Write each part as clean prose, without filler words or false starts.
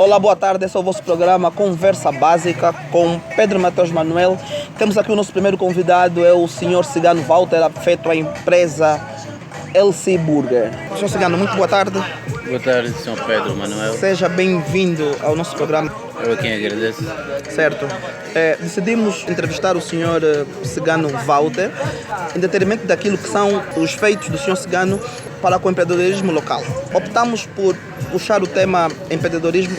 Olá, boa tarde. Esse é o vosso programa Conversa Básica com Pedro Mateus Manuel. Temos aqui o nosso primeiro convidado, é o Sr. Cigano Walter, afeto à empresa LC Burger. Sr. Cigano, muito boa tarde. Boa tarde, Sr. Pedro Manuel. Seja bem-vindo ao nosso programa. Eu quem agradeço. Certo. Decidimos entrevistar o Sr. Cigano Walter em detrimento daquilo que são os feitos do Sr. Cigano para com o empreendedorismo local. Optamos por puxar o tema empreendedorismo.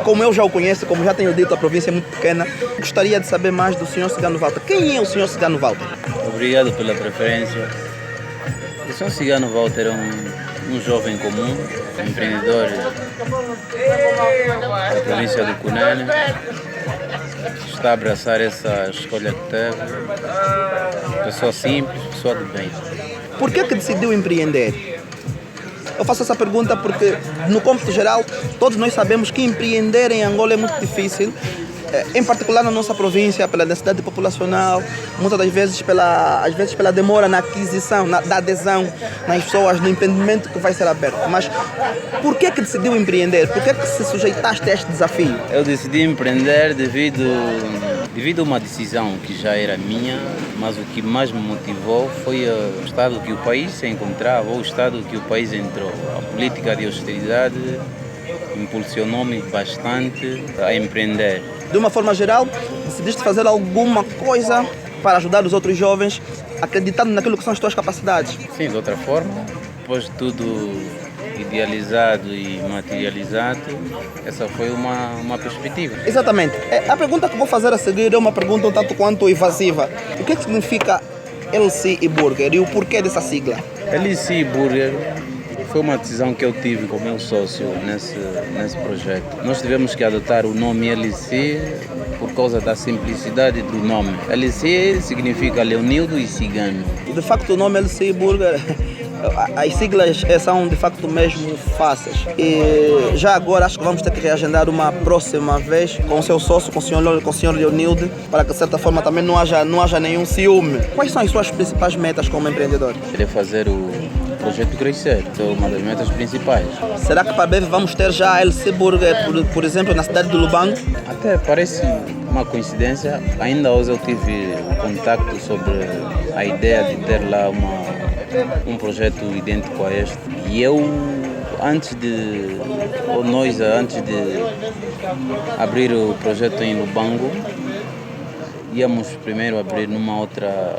Como eu já o conheço, como já tenho dito, a província é muito pequena. Gostaria de saber mais do Sr. Cigano Walter. Quem é o Sr. Cigano Walter? Obrigado pela preferência. O Sr. Cigano Walter é um jovem comum, empreendedor da província do Cunene. Está a abraçar essa escolha que teve. Pessoa simples, pessoa de bem. Por que decidiu empreender? Eu faço essa pergunta porque, no cômputo geral, todos nós sabemos que empreender em Angola é muito difícil, em particular na nossa província, pela densidade populacional, muitas das vezes pela demora na aquisição, da adesão nas pessoas, no empreendimento que vai ser aberto. Mas por que decidiu empreender? Por que se sujeitaste a este desafio? Eu decidi empreender devido a uma decisão que já era minha, mas o que mais me motivou foi o estado que o país se encontrava, ou o estado que o país entrou. A política de austeridade impulsionou-me bastante a empreender. De uma forma geral, decidiste fazer alguma coisa para ajudar os outros jovens, acreditando naquilo que são as tuas capacidades? Sim, de outra forma, depois de tudo idealizado e materializado, essa foi uma perspectiva. Exatamente. A pergunta que vou fazer a seguir é uma pergunta um tanto quanto evasiva. O que significa LC e Burger e o porquê dessa sigla? LC e Burger foi uma decisão que eu tive com o meu sócio nesse projeto. Nós tivemos que adotar o nome LC por causa da simplicidade do nome. LC significa Leonildo e Cigano. De facto, o nome LC e Burger, as siglas são de facto mesmo fáceis. E já agora acho que vamos ter que reagendar uma próxima vez com o seu sócio, com o senhor Leonildo, para que de certa forma também não haja nenhum ciúme. Quais são as suas principais metas como empreendedor? Queria fazer o projeto crescer, é uma das metas principais. Será que para breve vamos ter já a LC Burger, por exemplo, na cidade de Lubango? Até parece uma coincidência. Ainda hoje eu tive contacto sobre a ideia de ter lá um projeto idêntico a este. E antes de abrir o projeto em Lubango, íamos primeiro abrir numa outra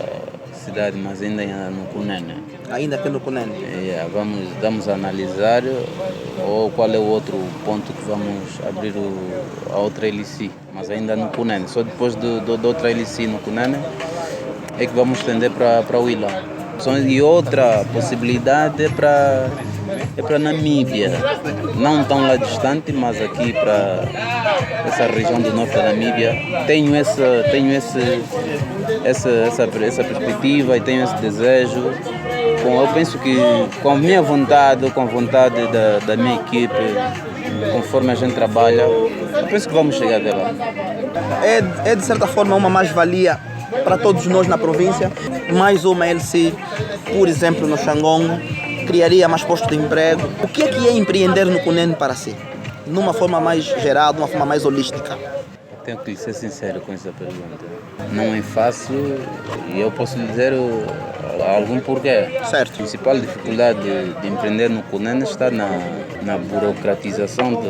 cidade, mas ainda no Cunene. Ainda aqui no Cunene? Vamos analisar qual é o outro ponto que vamos abrir a outra LC, mas ainda no Cunene. Só depois da outra LC no Cunene é que vamos estender para o Ilá. E outra possibilidade é para Namíbia, não tão lá distante, mas aqui para essa região do norte da Namíbia. Tenho essa perspectiva e tenho esse desejo. Eu penso que com a minha vontade, com a vontade da minha equipe, conforme a gente trabalha, eu penso que vamos chegar até lá. É de certa forma uma mais-valia para todos nós na província. Mais uma LC, por exemplo, no Xangongo, criaria mais postos de emprego. O que é empreender no Cunene para si? Numa forma mais geral, de uma forma mais holística. Tenho que ser sincero com essa pergunta. Não é fácil e eu posso lhe dizer algum porquê. Certo. A principal dificuldade de empreender no Cunene está na burocratização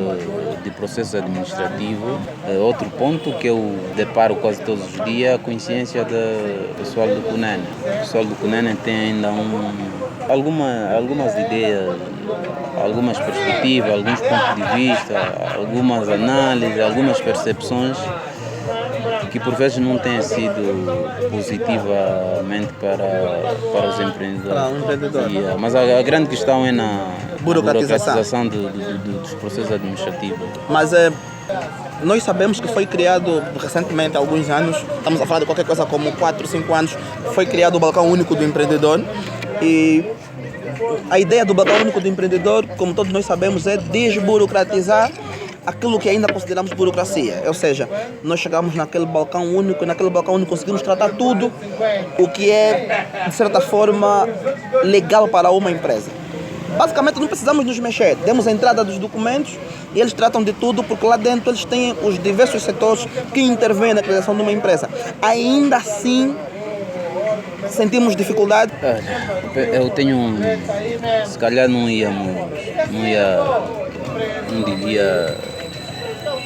de processo administrativo. Outro ponto que eu deparo quase todos os dias é a consciência do pessoal do Cunene. O pessoal do Cunene tem ainda algumas ideias, algumas perspectivas, alguns pontos de vista, algumas análises, algumas percepções que por vezes não têm sido positivamente para os empreendedores. Para um empreendedor. Mas a grande questão é na burocratização dos processos administrativos. Mas nós sabemos que foi criado recentemente, há alguns anos, estamos a falar de qualquer coisa como 4, 5 anos, foi criado o Balcão Único do Empreendedor. E a ideia do Balcão Único do Empreendedor, como todos nós sabemos, é desburocratizar aquilo que ainda consideramos burocracia. Ou seja, nós chegamos naquele balcão único e naquele balcão único conseguimos tratar tudo o que é, de certa forma, legal para uma empresa. basicamente não precisamos nos mexer. Demos a entrada dos documentos e eles tratam de tudo, porque lá dentro eles têm os diversos setores que intervêm na criação de uma empresa. Ainda assim, sentimos dificuldade. Eu tenho, se calhar não devia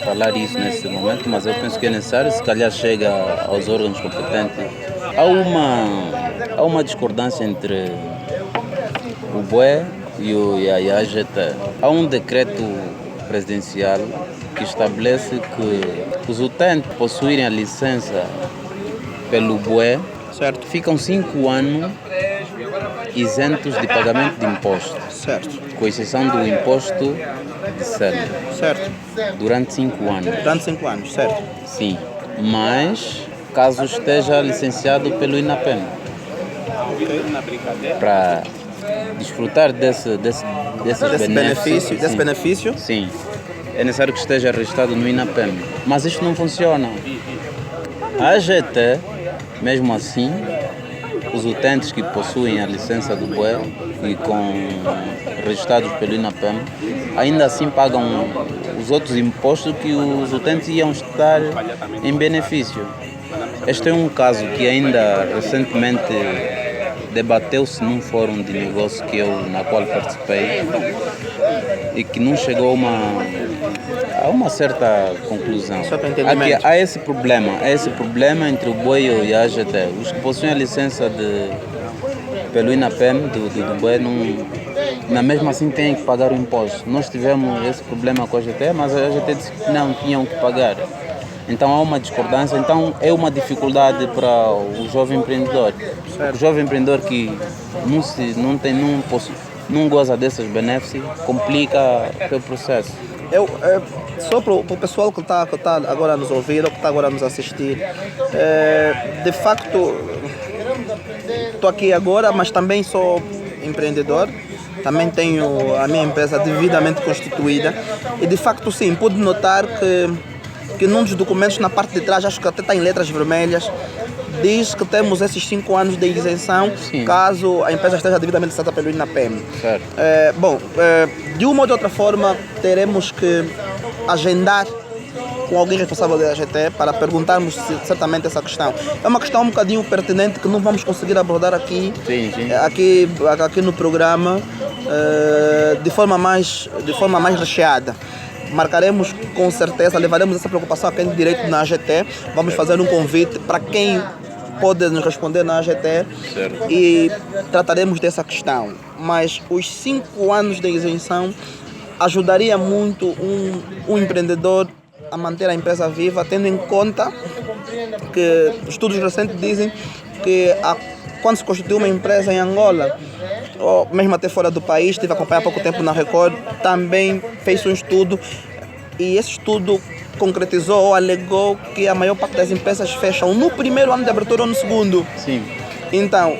falar isso nesse momento, mas eu penso que é necessário, se calhar chega aos órgãos competentes. Há uma discordância entre o BUE e a AGT. Há um decreto presidencial que estabelece que os utentes possuírem a licença pelo BUE, Certo. ficam 5 anos isentos de pagamento de imposto, Certo. com exceção do imposto de selo, Certo. durante 5 anos. Durante 5 anos, certo. Sim, mas caso esteja licenciado pelo INAPEM, para desfrutar desses benefício. Sim, é necessário que esteja registrado no INAPEM. Mas isto não funciona. A AGT, mesmo assim, os utentes que possuem a licença do BUE e registrados pelo INAPEM, ainda assim pagam os outros impostos que os utentes iam estar em benefício. Este é um caso que ainda recentemente debateu-se num fórum de negócio na qual participei e que não chegou a uma certa conclusão. Há esse problema entre o BUE e a AGT. Os que possuem a licença pelo INAPEM do BUE na mesma assim têm que pagar o imposto. Nós tivemos esse problema com a AGT, mas a AGT disse que não tinham que pagar. Então há uma discordância, então é uma dificuldade para o jovem empreendedor. Certo. O jovem empreendedor que não goza desses benefícios, complica o processo. Só para o pessoal que está agora a nos ouvir ou que está agora a nos assistir, de facto, estou aqui agora, mas também sou empreendedor. Também tenho a minha empresa devidamente constituída e de facto sim, pude notar que num dos documentos na parte de trás, acho que até está em letras vermelhas, diz que temos esses 5 anos de isenção, sim, caso a empresa esteja devidamente licenciada pelo INAPEM. Certo. De uma ou de outra forma teremos que agendar com alguém responsável da AGT para perguntarmos certamente essa questão. É uma questão um bocadinho pertinente que não vamos conseguir abordar aqui, sim. Aqui no programa de forma mais recheada. Marcaremos com certeza, levaremos essa preocupação a quem tem direito na AGT. Vamos fazer um convite para quem pode nos responder na AGT, certo, e trataremos dessa questão. Mas os 5 anos de isenção ajudaria muito um empreendedor a manter a empresa viva, tendo em conta que estudos recentes dizem que quando se constituiu uma empresa em Angola, ou mesmo até fora do país, estive a acompanhar há pouco tempo na Record, também fez um estudo e esse estudo concretizou ou alegou que a maior parte das empresas fecham no primeiro ano de abertura ou no segundo. Sim. Então,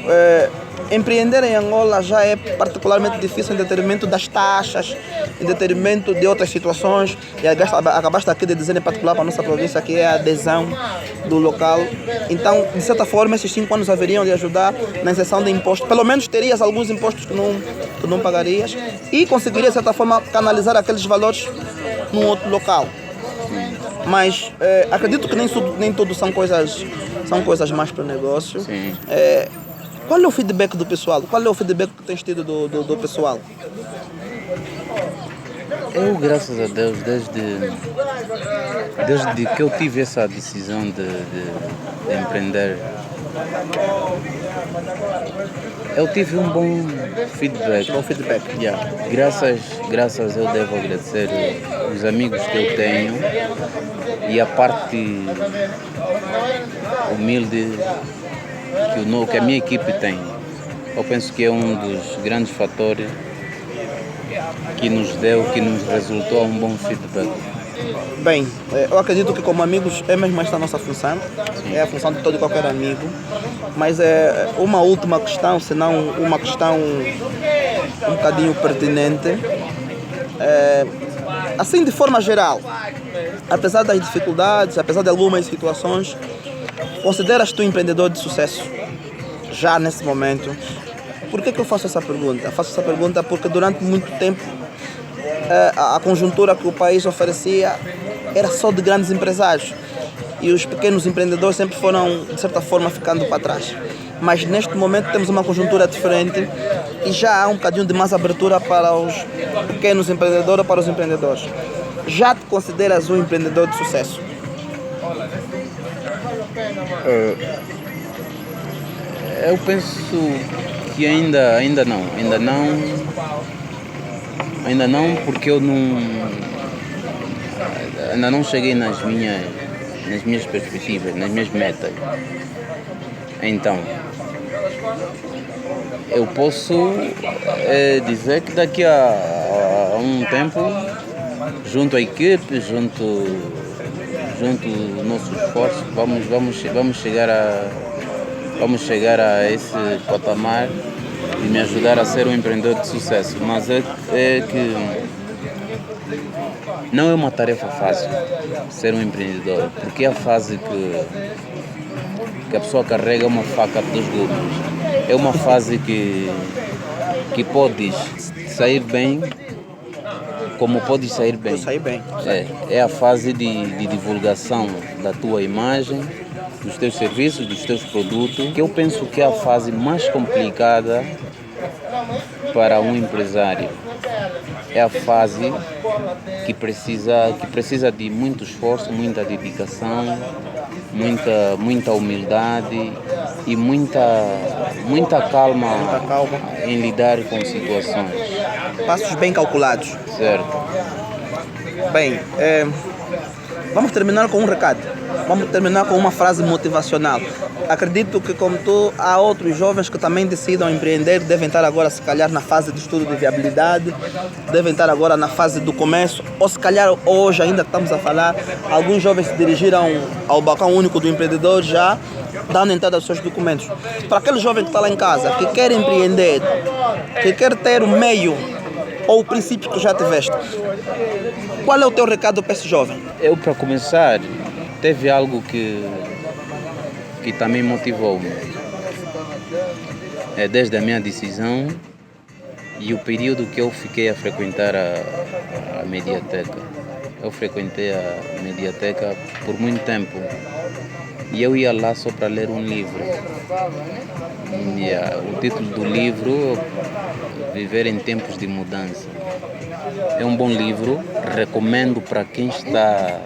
empreender em Angola já é particularmente difícil em detrimento das taxas, em detrimento de outras situações, e acabaste aqui de dizer em particular para a nossa província que é a adesão do local. Então, de certa forma, esses 5 anos haveriam de ajudar na isenção de impostos. Pelo menos terias alguns impostos que não pagarias e conseguirias, de certa forma, canalizar aqueles valores num outro local. Mas acredito que nem tudo são coisas mais para o negócio. Sim. Qual é o feedback do pessoal? Qual é o feedback que tens tido do pessoal? Eu, graças a Deus, desde que eu tive essa decisão de empreender, eu tive um bom feedback. Yeah. Graças eu devo agradecer os amigos que eu tenho e a parte humilde que a minha equipe tem. Eu penso que é um dos grandes fatores que nos resultou um bom feedback. Bem, eu acredito que como amigos é mesmo esta a nossa função. Sim. É a função de todo e qualquer amigo. Mas é uma última questão, se não uma questão um bocadinho pertinente. Assim, de forma geral, apesar das dificuldades, apesar de algumas situações, consideras-te um empreendedor de sucesso? Já nesse momento? Por que eu faço essa pergunta? Eu faço essa pergunta porque durante muito tempo a conjuntura que o país oferecia era só de grandes empresários e os pequenos empreendedores sempre foram, de certa forma, ficando para trás. Mas neste momento temos uma conjuntura diferente e já há um bocadinho de mais abertura para os pequenos empreendedores, para os empreendedores. Já te consideras um empreendedor de sucesso? Eu penso que ainda não, porque eu ainda não cheguei nas minhas perspectivas, nas minhas metas. Então, eu posso dizer que daqui a um tempo, junto à equipe, junto ao nosso esforço, vamos chegar a esse patamar e me ajudar a ser um empreendedor de sucesso. Mas é que não é uma tarefa fácil ser um empreendedor, porque é a fase que a pessoa carrega uma faca de dois gumes. É uma fase que podes sair bem, como podes sair bem. É a fase de divulgação da tua imagem, dos teus serviços, dos teus produtos, que eu penso que é a fase mais complicada para um empresário. É a fase que precisa de muito esforço, muita dedicação, muita humildade e muita calma em lidar com situações. Passos bem calculados. Certo. Bem, vamos terminar com um recado. Vamos terminar com uma frase motivacional. Acredito que, como tu, há outros jovens que também decidam empreender, devem estar agora, se calhar, na fase de estudo de viabilidade, devem estar agora na fase do começo, ou se calhar hoje, ainda que estamos a falar, alguns jovens se dirigiram ao balcão único do empreendedor já, dando entrada aos seus documentos. Para aquele jovem que está lá em casa, que quer empreender, que quer ter o meio ou o princípio que já tiveste, qual é o teu recado para esse jovem? Eu, para começar, teve algo que também motivou-me. Desde a minha decisão e o período que eu fiquei a frequentar a mediateca. Eu frequentei a mediateca por muito tempo e eu ia lá só para ler um livro. O título do livro, Viver em Tempos de Mudança. É um bom livro, recomendo para quem está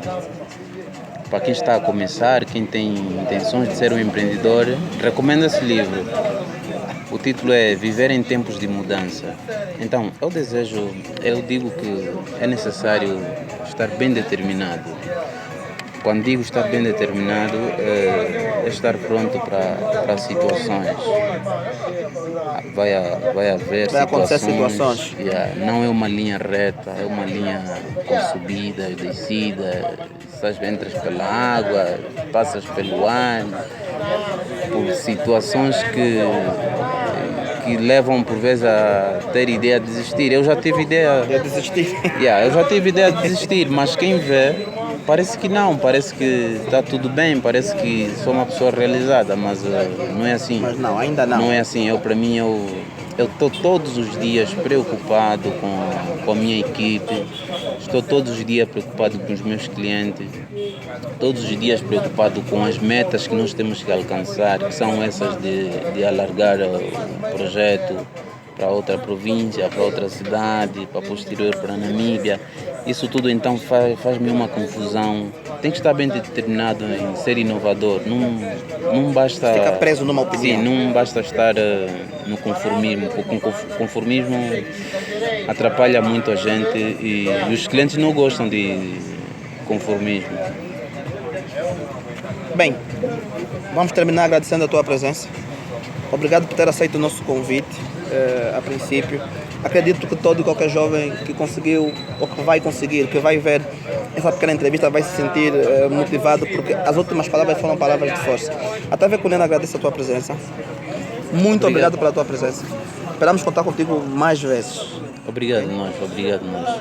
a começar, quem tem intenções de ser um empreendedor, recomendo esse livro. O título é Viver em Tempos de Mudança. Então, eu digo que é necessário estar bem determinado. Quando digo estar bem determinado, é estar pronto para situações. Vai haver situações. Não é uma linha reta, é uma linha com subidas, descidas. Entras pela água, passas pelo ar, por situações que levam por vezes a ter ideia de desistir. Eu já tive ideia de desistir. Eu já tive ideia de desistir, mas quem vê parece que não, parece que está tudo bem, parece que sou uma pessoa realizada, mas não é assim. Mas não, ainda não. Não é assim. Eu estou todos os dias preocupado com a minha equipe, estou todos os dias preocupado com os meus clientes, todos os dias preocupado com as metas que nós temos que alcançar, que são essas de alargar o projeto para outra província, para outra cidade, para posterior para a Namíbia. Isso tudo então faz-me uma confusão. Tem que estar bem determinado em ser inovador. Não basta ficar preso numa opinião. Sim, não basta estar no conformismo. O conformismo atrapalha muito a gente e os clientes não gostam de conformismo. Bem, vamos terminar agradecendo a tua presença. Obrigado por ter aceito o nosso convite, a princípio. Acredito que todo e qualquer jovem que conseguiu ou que vai conseguir, que vai ver essa pequena entrevista, vai se sentir motivado, porque as últimas palavras foram palavras de força. A TV Cunene agradece a tua presença. Muito obrigado pela tua presença. Esperamos contar contigo mais vezes. Obrigado nós.